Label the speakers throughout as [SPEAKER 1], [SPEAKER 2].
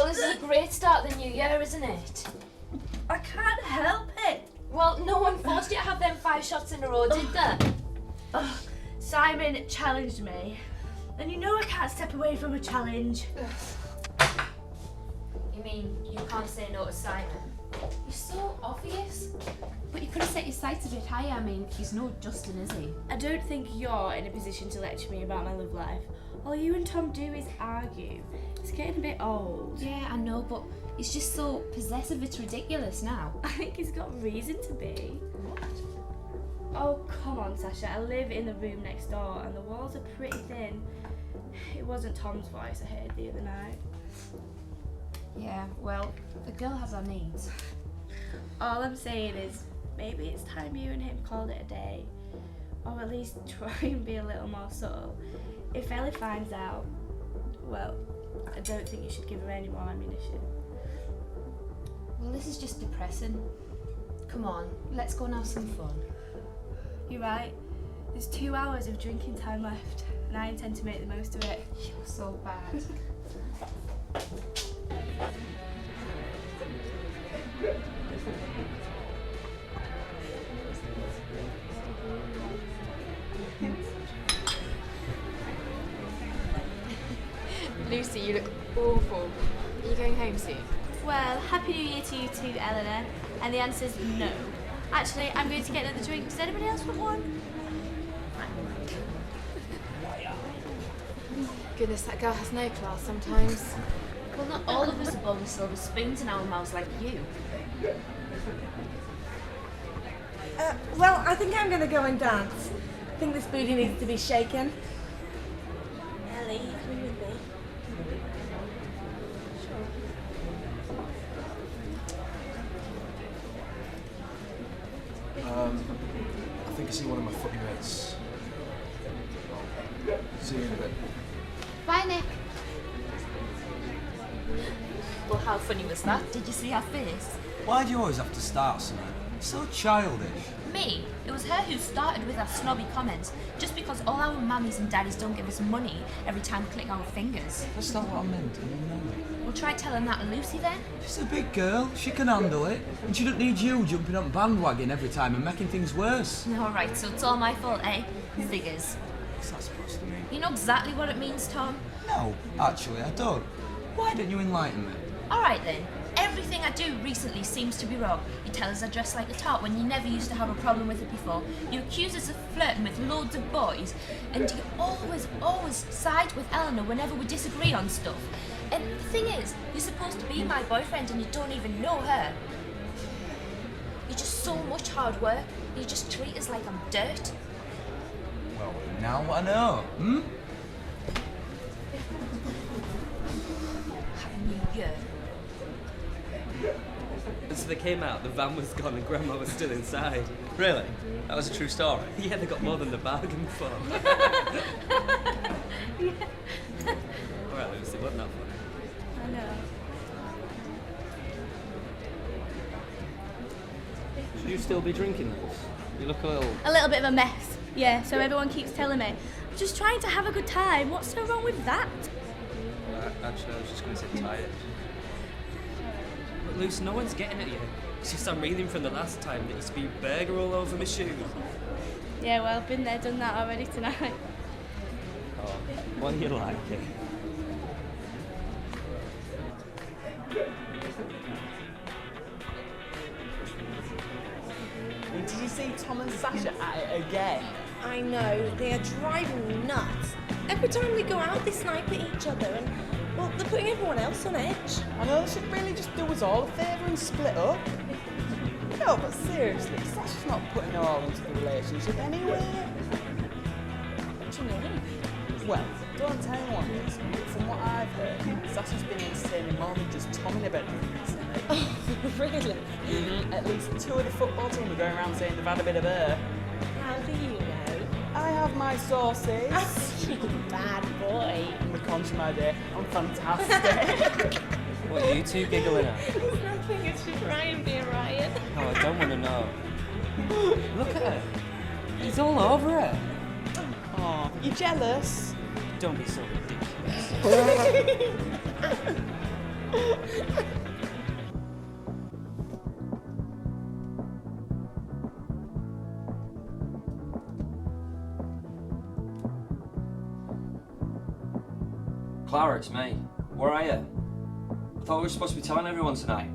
[SPEAKER 1] Well, this is a great start to the new year, isn't it?
[SPEAKER 2] I can't help it.
[SPEAKER 1] Well, no one forced you to have them 5 shots in a row, did they?
[SPEAKER 2] Simon challenged me. And you know I can't step away from a challenge.
[SPEAKER 1] You mean you can't say no to Simon? You're so obvious. But you could have set your sights a bit higher. I mean, he's no Justin, is he?
[SPEAKER 2] I don't think you're in a position to lecture me about my love life. All you and Tom do is argue. It's getting a bit old.
[SPEAKER 1] Yeah, I know, but he's just so possessive, it's ridiculous now.
[SPEAKER 2] I think he's got reason to be. What? Oh, come on, Sasha. I live in the room next door and the walls are pretty thin. It wasn't Tom's voice I heard the other night.
[SPEAKER 1] Yeah, well, the girl has her needs.
[SPEAKER 2] All I'm saying is, maybe it's time you and him called it a day. Or at least try and be a little more subtle. If Ellie finds out, well, I don't think you should give her any more ammunition.
[SPEAKER 1] Well, this is just depressing. Come on, let's go and have some fun.
[SPEAKER 2] You're right. There's 2 hours of drinking time left, and I intend to make the most of it.
[SPEAKER 1] You're so bad.
[SPEAKER 3] Lucy, you look awful. Are you going home soon?
[SPEAKER 2] Well, Happy New Year to you too, Eleanor. And the answer's no. Actually, I'm going to get another drink. Does anybody else want one?
[SPEAKER 3] Goodness, that girl has no class sometimes.
[SPEAKER 1] Well, not all of us are born with silver spoons in our mouths like you.
[SPEAKER 4] Well, I think I'm going to go and dance. I think this booty needs to be shaken. Ellie, you coming with me?
[SPEAKER 5] I think I see one of my footy mates. See you in a bit.
[SPEAKER 1] Bye, Nick. Well, how funny was that? Did you see her face?
[SPEAKER 6] Why do you always have to start something? So childish.
[SPEAKER 1] Me? It was her who started with her snobby comments, just because all our mummies and daddies don't give us money every time we click our fingers.
[SPEAKER 6] That's not what I meant, you know me.
[SPEAKER 1] We'll try telling that to Lucy then.
[SPEAKER 6] She's a big girl, she can handle it. And she don't need you jumping on bandwagon every time and making things worse.
[SPEAKER 1] Alright, so it's all my fault, eh? Figures.
[SPEAKER 6] What's that supposed to mean?
[SPEAKER 1] You know exactly what it means, Tom?
[SPEAKER 6] No, actually I don't. Why don't you enlighten me?
[SPEAKER 1] Alright then. Everything I do recently seems to be wrong. You tell us I dress like a tart when you never used to have a problem with it before. You accuse us of flirting with loads of boys. And you always side with Eleanor whenever we disagree on stuff. And the thing is, you're supposed to be my boyfriend and you don't even know her. You're just so much hard work. You just treat us like I'm dirt.
[SPEAKER 6] Well, now I know,
[SPEAKER 1] Happy New Year.
[SPEAKER 7] And so they came out, the van was gone and Grandma was still inside.
[SPEAKER 8] Really? That was a true story?
[SPEAKER 7] Yeah, they got more than they bargained for. Alright, Lucy, wasn't that funny?
[SPEAKER 2] I know.
[SPEAKER 8] Should you still be drinking those? You look a little...
[SPEAKER 2] A little bit of a mess. Yeah, so everyone keeps telling me. I'm just trying to have a good time. What's so wrong with that?
[SPEAKER 8] Actually, I was just going to say tired.
[SPEAKER 7] But Lucy, no one's getting at you. It's just I'm reading from the last time that used to be burger all over my shoes.
[SPEAKER 2] Yeah, well, been there, done that already tonight.
[SPEAKER 8] Oh, what do you like it?
[SPEAKER 9] Did you see Tom and Sasha at it again?
[SPEAKER 4] I know, they are driving me nuts. Every time they go out, they snipe at each other and, well, they're putting everyone else on edge.
[SPEAKER 9] I know they should really just do us all a favour and split up. No, but seriously, Sasha's not putting her all into the relationship anyway.
[SPEAKER 4] What do you mean?
[SPEAKER 9] Well, don't tell anyone this, but from what I've heard, Sasha's been entertaining more than just Tom in a bedroom recently.
[SPEAKER 4] Oh, really?
[SPEAKER 9] At least 2 of the football team are going around saying they've had a bit of her.
[SPEAKER 4] How do you know?
[SPEAKER 9] I have my sources.
[SPEAKER 4] You bad boy.
[SPEAKER 9] On the contrary, my dear, I'm fantastic.
[SPEAKER 8] What are you two giggling at?
[SPEAKER 4] It's nothing, it's just Ryan being Ryan.
[SPEAKER 8] Oh, I don't want to know. Look at her. He's all over her.
[SPEAKER 9] Oh, you jealous?
[SPEAKER 8] Don't be so ridiculous. Clara, it's me. Where are you? I thought we were supposed to be telling everyone tonight.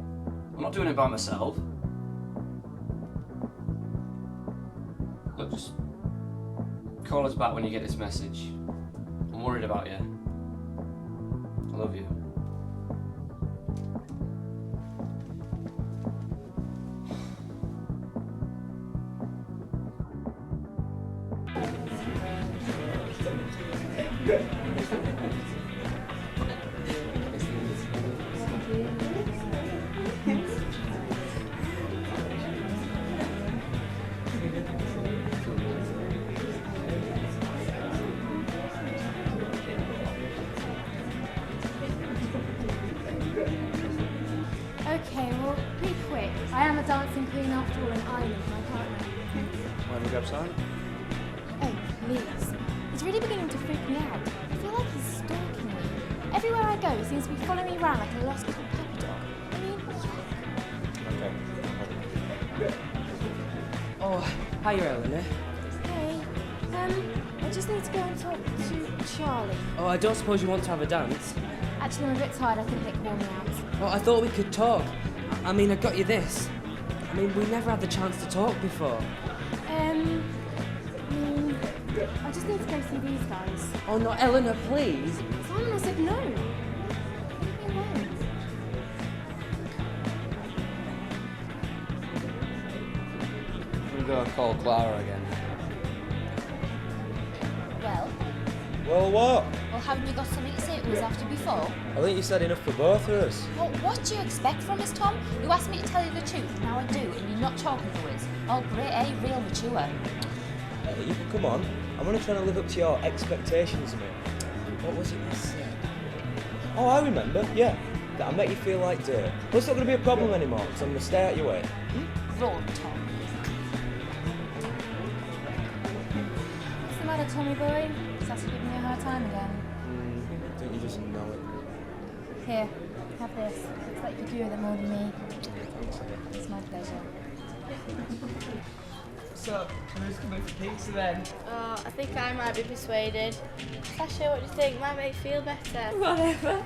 [SPEAKER 8] I'm not doing it by myself. Look, just call us back when you get this message. I'm worried about you. I love you.
[SPEAKER 10] Okay, well, be quick. I am a dancing queen after all, and I need my partner.
[SPEAKER 5] Want to grab something?
[SPEAKER 10] Oh, please. He's really beginning to freak me out. I feel like he's stalking me. Everywhere I go, he seems to be following me around like a lost little puppy dog. I mean,
[SPEAKER 5] Okay.
[SPEAKER 8] Oh, hiya, Eleanor.
[SPEAKER 10] hey, I just need to go and talk to Charlie.
[SPEAKER 8] Oh, I don't suppose you want to have a dance?
[SPEAKER 10] Actually, I'm a bit tired. I think they call me out.
[SPEAKER 8] Oh, I thought we could talk. I mean, I got you this. I mean, we never had the chance to talk before.
[SPEAKER 10] I just need to go see these guys.
[SPEAKER 8] Oh, no, Eleanor, please.
[SPEAKER 10] Simon, I said no. Leave me alone.
[SPEAKER 5] I'm gonna call Clara again.
[SPEAKER 1] Well,
[SPEAKER 5] Well, what?
[SPEAKER 1] well, haven't you got something to say to us after before?
[SPEAKER 5] I think you said enough for both of us.
[SPEAKER 1] Well, what do you expect from us, Tom? You asked me to tell you the truth, and now I do, and you're not talking to us. Oh, great, eh? Real mature.
[SPEAKER 5] Hey, come on. I'm only trying to live up to your expectations of me. What was it you said? Oh, I remember. Yeah. That I make you feel like dirt. But it's not going to be a problem anymore, because I'm going to stay out your way.
[SPEAKER 1] Run, Tom.
[SPEAKER 10] What's the matter, Tommy boy? Sasha giving me a hard time again.
[SPEAKER 5] I think you just know it.
[SPEAKER 10] Here, have this. Looks like you do with it more than me.
[SPEAKER 5] Thanks.
[SPEAKER 10] It's my pleasure.
[SPEAKER 9] So, who's coming for pizza then?
[SPEAKER 2] Oh, I think I might be persuaded. Sasha, what do you think? Might make you feel better.
[SPEAKER 9] Whatever.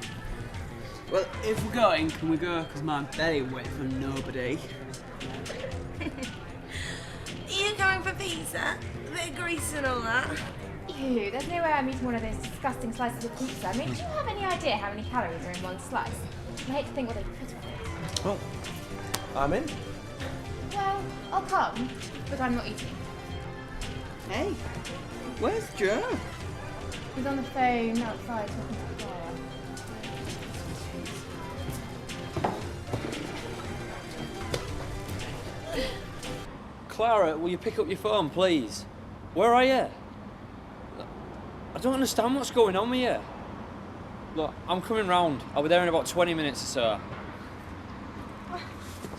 [SPEAKER 9] Well, if we're going, can we go? Because my belly wait for nobody.
[SPEAKER 4] Are you going for pizza? A bit of grease and all that?
[SPEAKER 10] Ew, there's no way I'm eating one of those disgusting slices of pizza. I mean, do you have any idea how many calories are in one slice? I hate to think what they put in it.
[SPEAKER 5] Well, I'm in.
[SPEAKER 10] Well, I'll come, but I'm not eating.
[SPEAKER 9] Hey, where's Joe?
[SPEAKER 10] He's on the phone outside talking to Clara.
[SPEAKER 8] Clara, will you pick up your phone, please? Where are you? I don't understand what's going on with you. Look, I'm coming round. I'll be there in about 20 minutes or so.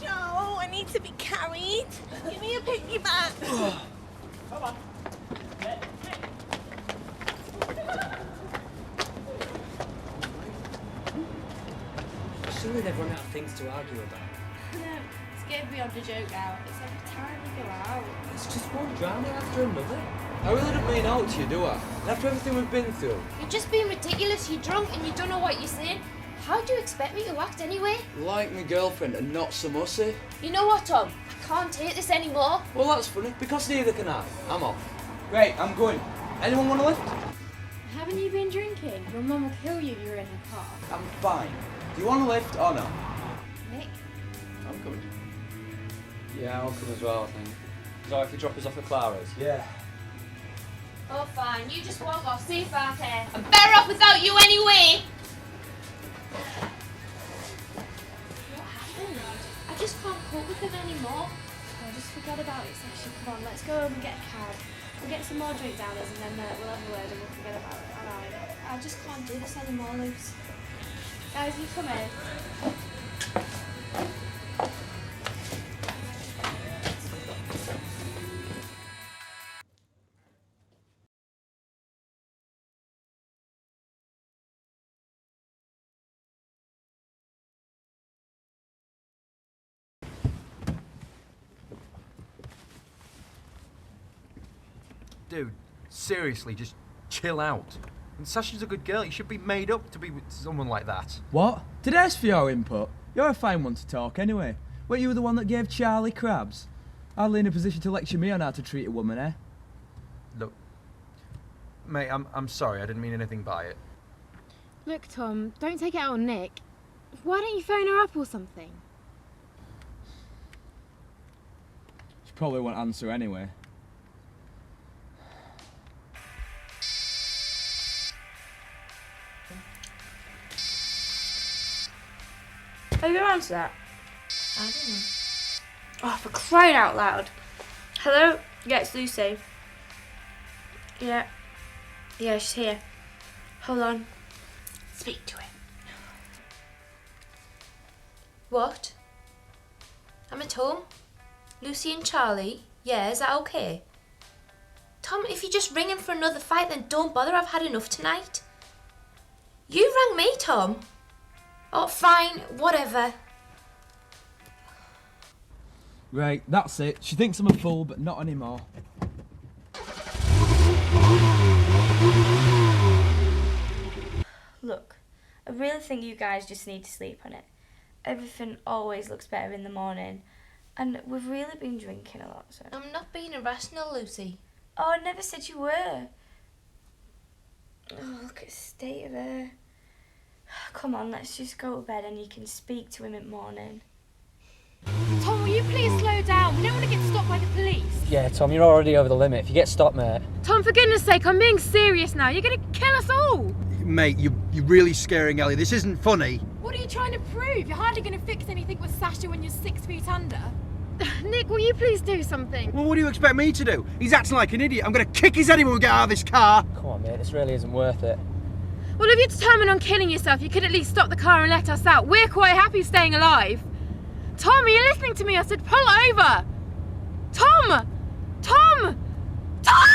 [SPEAKER 4] Joe, I need to be carried. Give me a piggyback.
[SPEAKER 9] Come on.
[SPEAKER 8] Surely they've run out of things to argue about.
[SPEAKER 2] No, it's getting beyond a joke now. It's every time we go out.
[SPEAKER 8] It's just one drama after another.
[SPEAKER 6] I really don't mean out to you, do I? After everything we've been through.
[SPEAKER 1] You're just being ridiculous. You're drunk and you don't know what you're saying. How do you expect me to act anyway?
[SPEAKER 6] Like my girlfriend and not some hussy.
[SPEAKER 1] You know what, Tom? I can't take this anymore.
[SPEAKER 6] Well, that's funny, because neither can I. I'm off. Great, I'm going. Anyone want a lift?
[SPEAKER 10] Haven't you been drinking? Your mum will kill you if you're in her car.
[SPEAKER 6] I'm fine. Do you want a lift or not?
[SPEAKER 10] Nick?
[SPEAKER 6] I'm coming.
[SPEAKER 8] Yeah, I'll come as well, I think. Is that if you drop us off at Clara's?
[SPEAKER 6] Yeah.
[SPEAKER 1] Oh, fine. You just walk off. See if I care. I'm better off without you anyway. What happened? I just can't cope with him anymore.
[SPEAKER 2] Oh, just forget about it, Sasha. Come on, let's go home and get a cab. We'll get some more drink down us and then we'll have a word and we'll forget about it. Alright.
[SPEAKER 1] I just can't do this anymore, Luce.
[SPEAKER 2] Guys, you come in.
[SPEAKER 11] Dude, seriously, just chill out. And Sasha's a good girl. You should be made up to be with someone like that.
[SPEAKER 6] What? Did I ask for your input? You're a fine one to talk anyway. Weren't you the one that gave Charlie crabs? Hardly in a position to lecture me on how to treat a woman, eh?
[SPEAKER 11] Look, mate, I'm sorry. I didn't mean anything by it.
[SPEAKER 10] Look, Tom, don't take it out on Nick. Why don't you phone her up or something?
[SPEAKER 6] She probably won't answer anyway.
[SPEAKER 2] Are you going to answer that?
[SPEAKER 1] I don't know.
[SPEAKER 2] Oh, for crying out loud. Hello? Yeah, it's Lucy. Yeah. Yeah, she's here. Hold on. Speak to him.
[SPEAKER 1] What? I'm at home. Lucy and Charlie? Yeah, is that okay? Tom, if you're just ringing for another fight, then don't bother. I've had enough tonight. You rang me, Tom. Oh, fine. Whatever.
[SPEAKER 6] Right, that's it. She thinks I'm a fool, but not anymore.
[SPEAKER 2] Look, I really think you guys just need to sleep on it. Everything always looks better in the morning. And we've really been drinking a lot, so...
[SPEAKER 1] I'm not being irrational, Lucy.
[SPEAKER 2] Oh, I never said you were. Oh, look at the state of her. Come on, let's just go to bed and you can speak to him in the morning.
[SPEAKER 10] Tom, will you please slow down? We don't want to get stopped by the police.
[SPEAKER 8] Yeah, Tom, you're already over the limit. If you get stopped, mate.
[SPEAKER 10] Tom, for goodness sake, I'm being serious now. You're going to kill us all.
[SPEAKER 12] Mate, you're really scaring Ellie. This isn't funny.
[SPEAKER 10] What are you trying to prove? You're hardly going to fix anything with Sasha when you're 6 feet under. Nick, will you please do something?
[SPEAKER 12] Well, what do you expect me to do? He's acting like an idiot. I'm going to kick his head in when we get out of this car.
[SPEAKER 8] Come on, mate, this really isn't worth it.
[SPEAKER 10] Well, if you're determined on killing yourself, you could at least stop the car and let us out. We're quite happy staying alive. Tom, are you listening to me? I said pull over. Tom! Tom! Tom!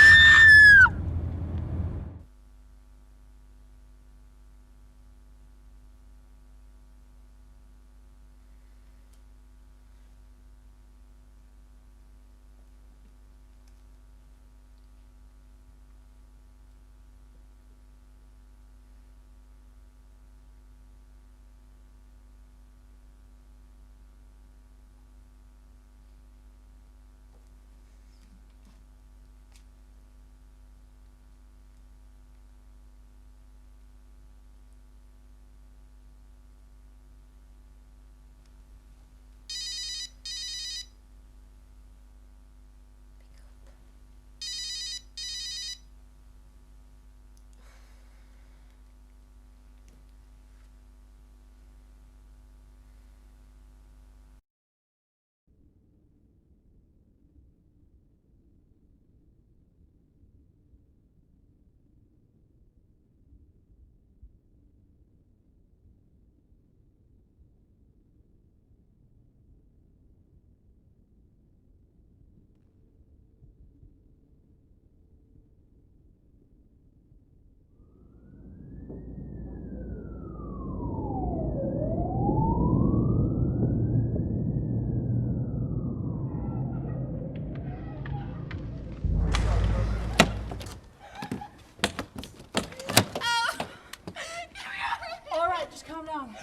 [SPEAKER 9] Calm down.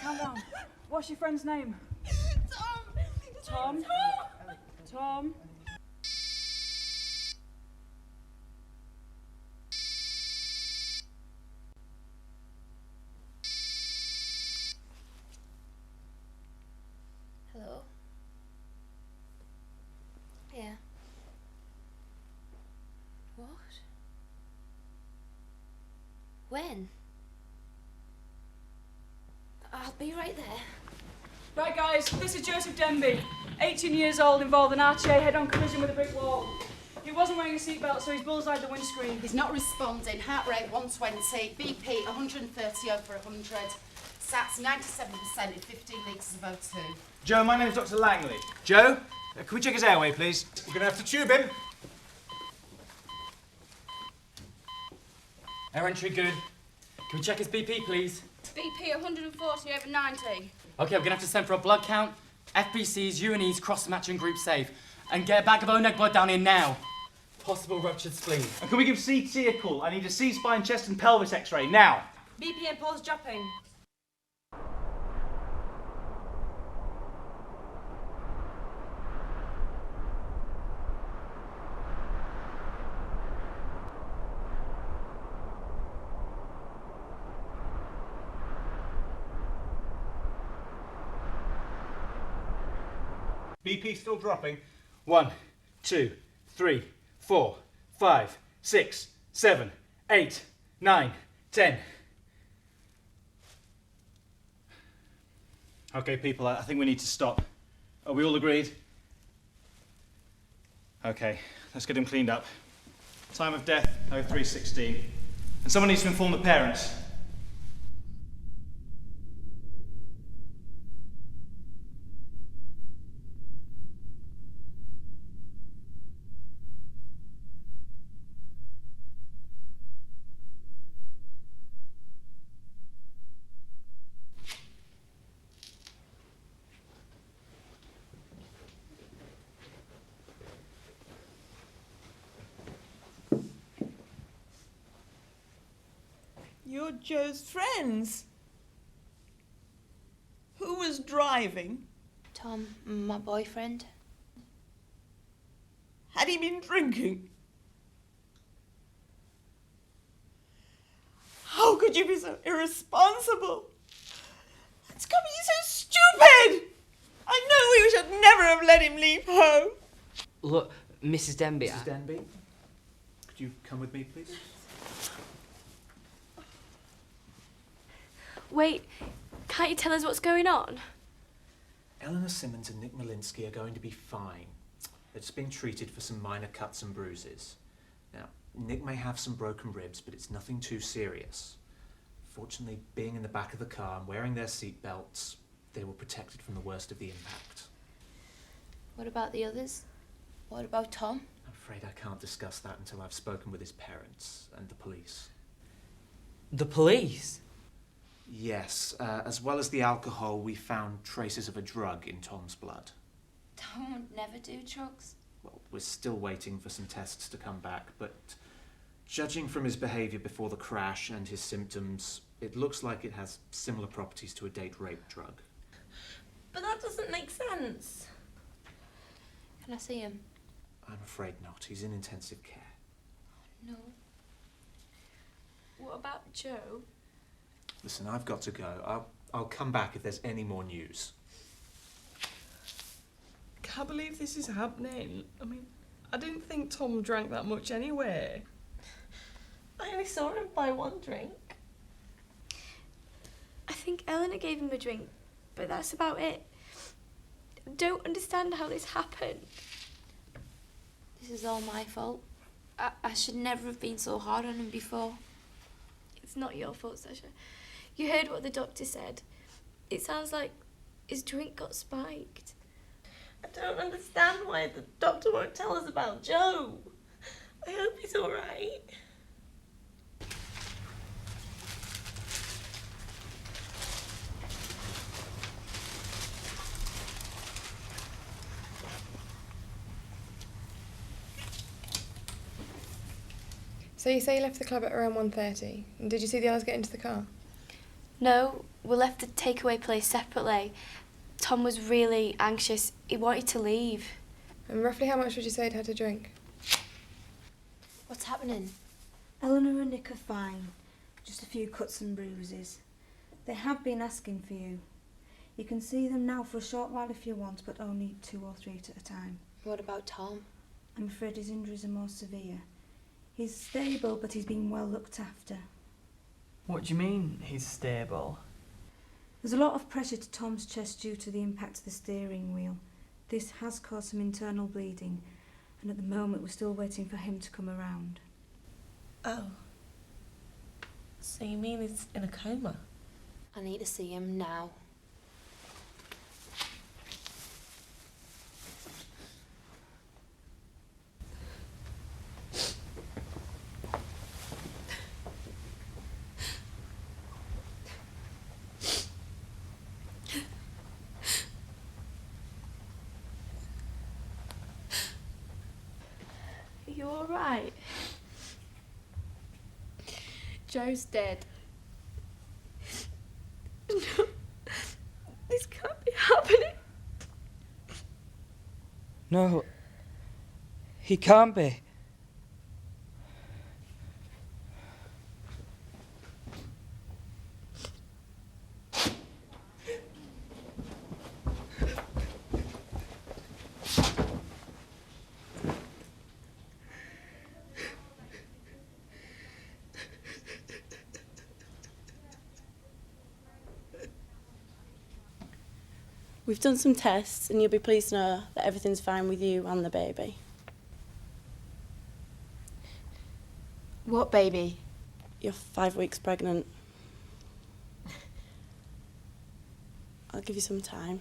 [SPEAKER 9] What's your friend's name? Tom. Tom.
[SPEAKER 1] Hello? Yeah. What? When? I'll be right there.
[SPEAKER 9] Right, guys, this is Joseph Denby, 18 years old, involved in RTA head-on collision with a brick wall. He wasn't wearing a seatbelt, so he's bullseyed the windscreen.
[SPEAKER 13] He's not responding. Heart rate 120, BP 130 over 100, SATs 97% in 15 litres of O2.
[SPEAKER 14] Joe, my name's Dr. Langley. Joe, can we check his airway, please? We're going to have to tube him.
[SPEAKER 15] Air entry good. Can we check his BP, please?
[SPEAKER 13] BP 140 over 90.
[SPEAKER 15] Okay, we're gonna have to send for a blood count, FBCs, UNEs, cross-match and group safe. And get a bag of O-neg blood down here now. possible ruptured spleen.
[SPEAKER 14] And can we give CT a call? I need a C-spine, chest and pelvis x-ray, now!
[SPEAKER 9] BP and pulse dropping.
[SPEAKER 14] BP still dropping. 1, 2, 3, 4, 5, 6, 7, 8, 9, 10. Okay, people, I think we need to stop. Are we all agreed? Okay, let's get him cleaned up. Time of death, 03:16. And someone needs to inform the parents.
[SPEAKER 16] You're Joe's friends. Who was driving?
[SPEAKER 1] Tom, my boyfriend.
[SPEAKER 16] Had he been drinking? How could you be so irresponsible? It's got me so stupid! I know we should never have let him leave home.
[SPEAKER 17] Look, Mrs. Denby.
[SPEAKER 14] Mrs. Denby, could you come with me, please?
[SPEAKER 2] Wait, can't you tell us what's going on?
[SPEAKER 18] Eleanor Simmons and Nick Malinsky are going to be fine. They're just being treated for some minor cuts and bruises. Now, Nick may have some broken ribs, but it's nothing too serious. Fortunately, being in the back of the car and wearing their seat belts, they were protected from the worst of the impact.
[SPEAKER 1] What about the others? What about Tom?
[SPEAKER 18] I'm afraid I can't discuss that until I've spoken with his parents and the police.
[SPEAKER 17] The police?
[SPEAKER 18] Yes, as well as the alcohol, we found traces of a drug in Tom's blood.
[SPEAKER 1] Tom would never do drugs.
[SPEAKER 18] Well, we're still waiting for some tests to come back, but judging from his behaviour before the crash and his symptoms, it looks like it has similar properties to a date rape drug.
[SPEAKER 4] But that doesn't make sense.
[SPEAKER 1] Can I see him?
[SPEAKER 18] I'm afraid not. He's in intensive care.
[SPEAKER 1] No.
[SPEAKER 2] What about Joe?
[SPEAKER 18] Listen, I've got to go. I'll come back if there's any more news.
[SPEAKER 16] Can't believe this is happening. I mean, I didn't think Tom drank that much anyway. I only saw him buy one drink.
[SPEAKER 2] I think Eleanor gave him a drink, but that's about it. I don't understand how this happened.
[SPEAKER 1] This is all my fault. I should never have been so hard on him before.
[SPEAKER 2] It's not your fault, Sasha. You heard what the doctor said. It sounds like his drink got spiked.
[SPEAKER 4] I don't understand why the doctor won't tell us about Joe. I hope he's all right.
[SPEAKER 10] So you say you left the club at around 1:30. And did you see the others get into the car?
[SPEAKER 2] No, we left the takeaway place separately. Tom was really anxious. He wanted to leave.
[SPEAKER 10] And roughly how much would you say he'd had to drink?
[SPEAKER 1] What's happening?
[SPEAKER 19] Eleanor and Nick are fine. Just a few cuts and bruises. They have been asking for you. You can see them now for a short while if you want, but only 2 or 3 at a time.
[SPEAKER 1] What about Tom?
[SPEAKER 19] I'm afraid his injuries are more severe. He's stable, but he's been well looked after.
[SPEAKER 6] What do you mean, he's stable?
[SPEAKER 19] There's a lot of pressure to Tom's chest due to the impact of the steering wheel. This has caused some internal bleeding, and at the moment we're still waiting for him to come around.
[SPEAKER 4] Oh. So you mean he's in a coma?
[SPEAKER 1] I need to see him now.
[SPEAKER 2] Are you alright?
[SPEAKER 10] Joe's dead. No, this can't be happening.
[SPEAKER 17] No, he can't be.
[SPEAKER 20] We've done some tests and you'll be pleased to know that everything's fine with you and the baby.
[SPEAKER 10] What baby?
[SPEAKER 20] You're 5 weeks pregnant. I'll give you some time.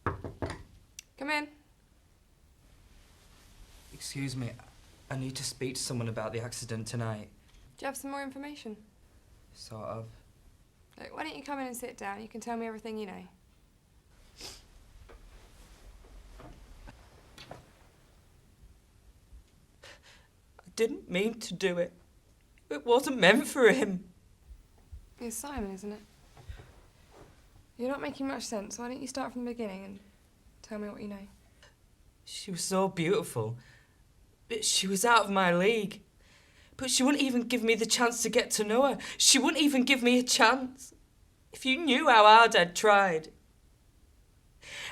[SPEAKER 10] Come in.
[SPEAKER 17] Excuse me, I need to speak to someone about the accident tonight.
[SPEAKER 10] Do you have some more information?
[SPEAKER 17] Sort of.
[SPEAKER 10] Look, why don't you come in and sit down? You can tell me everything you know.
[SPEAKER 17] I didn't mean to do it. It wasn't meant for him.
[SPEAKER 10] It's Simon, isn't it? You're not making much sense. Why don't you start from the beginning and tell me what you know?
[SPEAKER 17] She was so beautiful. But she was out of my league. But she wouldn't even give me the chance to get to know her. She wouldn't even give me a chance. If you knew how hard I'd tried.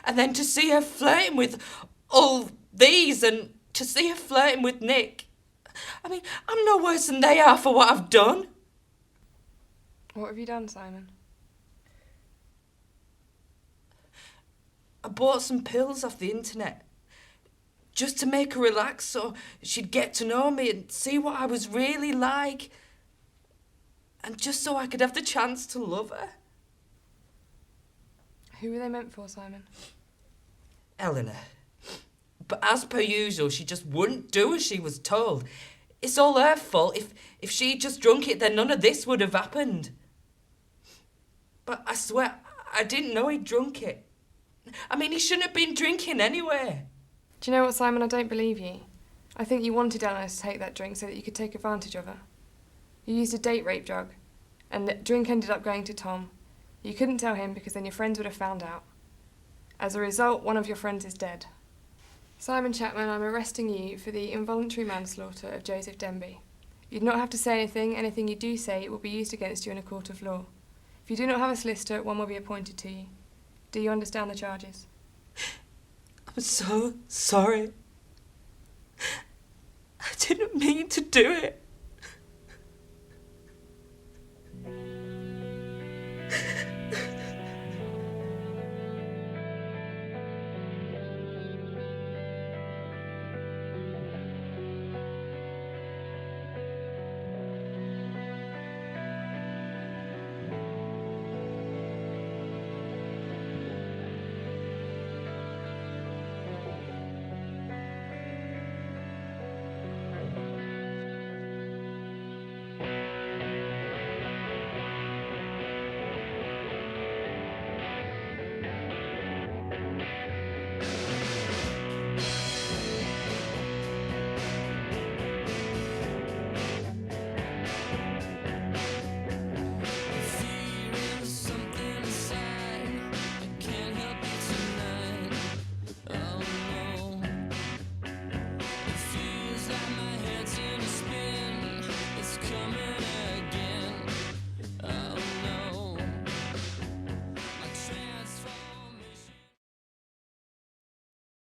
[SPEAKER 17] And then to see her flirting with all these and to see her flirting with Nick. I mean, I'm no worse than they are for what I've done.
[SPEAKER 10] What have you done, Simon?
[SPEAKER 17] I bought some pills off the internet. Just to make her relax so she'd get to know me and see what I was really like. And just so I could have the chance to love her.
[SPEAKER 10] Who were they meant for, Simon?
[SPEAKER 17] Eleanor. But as per usual, she just wouldn't do as she was told. It's all her fault. If she'd just drunk it, then none of this would have happened. But I swear, I didn't know he'd drunk it. I mean, he shouldn't have been drinking anyway.
[SPEAKER 10] Do you know what, Simon? I don't believe you. I think you wanted Eleanor to take that drink so that you could take advantage of her. You used a date rape drug, and the drink ended up going to Tom. You couldn't tell him because then your friends would have found out. As a result, one of your friends is dead. Simon Chapman, I'm arresting you for the involuntary manslaughter of Joseph Denby. You do not have to say anything. Anything you do say will be used against you in a court of law. If you do not have a solicitor, one will be appointed to you. Do you understand the charges?
[SPEAKER 17] I'm so sorry. I didn't mean to do it.